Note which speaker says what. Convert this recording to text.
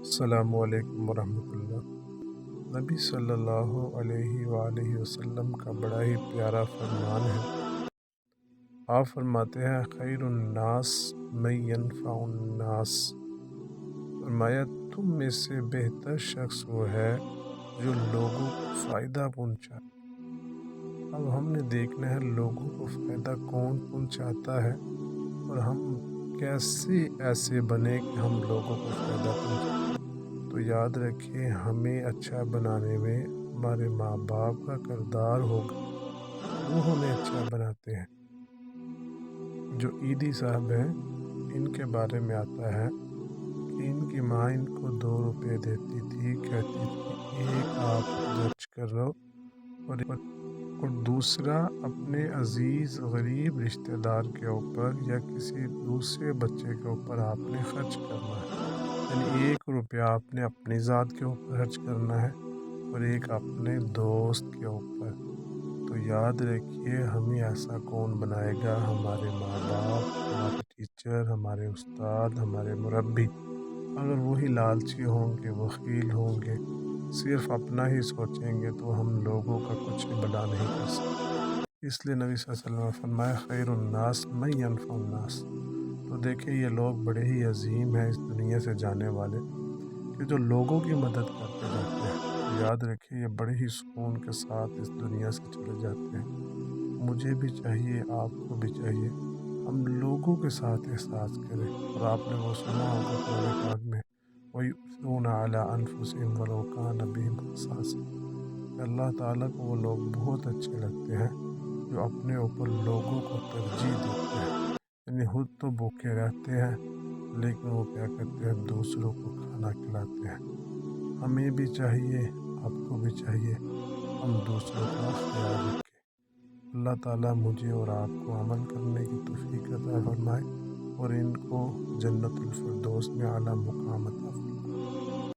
Speaker 1: السلام علیکم ورحمۃ اللہ۔ نبی صلی اللہ علیہ وآلہ وسلم کا بڑا ہی پیارا فرمان ہے۔ آپ فرماتے ہیں خیر الناس من ینفع الناس، فرمایا تم میں سے بہتر شخص وہ ہے جو لوگوں کو فائدہ پہنچائے۔ اب ہم نے دیکھنا ہے لوگوں کو فائدہ کون پہنچاتا ہے اور ہم کیسے ایسے بنے کہ ہم لوگوں کو فائدہ پہنچائیں۔ تو یاد رکھیں ہمیں اچھا بنانے میں ہمارے ماں باپ کا کردار ہوگا، وہ ہمیں اچھا بناتے ہیں۔ جو عیدی صاحب ہیں ان کے بارے میں آتا ہے کہ ان کی ماں ان کو 2 روپے دیتی تھی، کہتی تھی ایک آپ خرچ کر رہو اور دوسرا اپنے عزیز غریب رشتہ دار کے اوپر یا کسی دوسرے بچے کے اوپر آپ نے خرچ کرنا ہے۔ یعنی 1 روپیہ آپ نے اپنی ذات کے اوپر خرچ کرنا ہے اور ایک اپنے دوست کے اوپر۔ تو یاد رکھیے ہمیں ایسا کون بنائے گا؟ ہمارے ماں باپ، ہمارے ٹیچر، ہمارے استاد، ہمارے مربی۔ اگر وہی لالچی ہوں گے، بخیل ہوں گے، صرف اپنا ہی سوچیں گے تو ہم لوگوں کا کچھ بڑا نہیں کر سکتے۔ اس لیے نبی صلی اللہ علیہ وسلم نے فرمایا خیر الناس من ینفع الناس۔ تو دیکھیں یہ لوگ بڑے ہی عظیم ہیں اس دنیا سے جانے والے، کہ جو لوگوں کی مدد کرتے جاتے ہیں۔ تو یاد رکھیں یہ بڑے ہی سکون کے ساتھ اس دنیا سے چلے جاتے ہیں۔ مجھے بھی چاہیے، آپ کو بھی چاہیے، ہم لوگوں کے ساتھ احساس کریں۔ اور آپ نے وہ سنا ہوگا قرآن پاک میں وَيُؤْثِرُونَ عَلَىٰ أَنفُسِهِمْ وَلَوْ كَانَ بِهِمْ خَصَاصَةٌ، کہ اللہ تعالیٰ کو وہ لوگ بہت اچھے لگتے ہیں جو اپنے اوپر لوگوں کو ترجیح دیتے ہیں۔ یعنی خود تو بھوکے رہتے ہیں لیکن وہ کیا کرتے ہیں، دوسروں کو کھانا کھلاتے ہیں۔ ہمیں بھی چاہیے، آپ کو بھی چاہیے، ہم دوسروں کا خیال رکھیں۔ اللہ تعالیٰ مجھے اور آپ کو عمل کرنے کی توفیق عطا فرمائے اور ان کو جنت الفردوس میں اعلیٰ مقام عطا فرمائے۔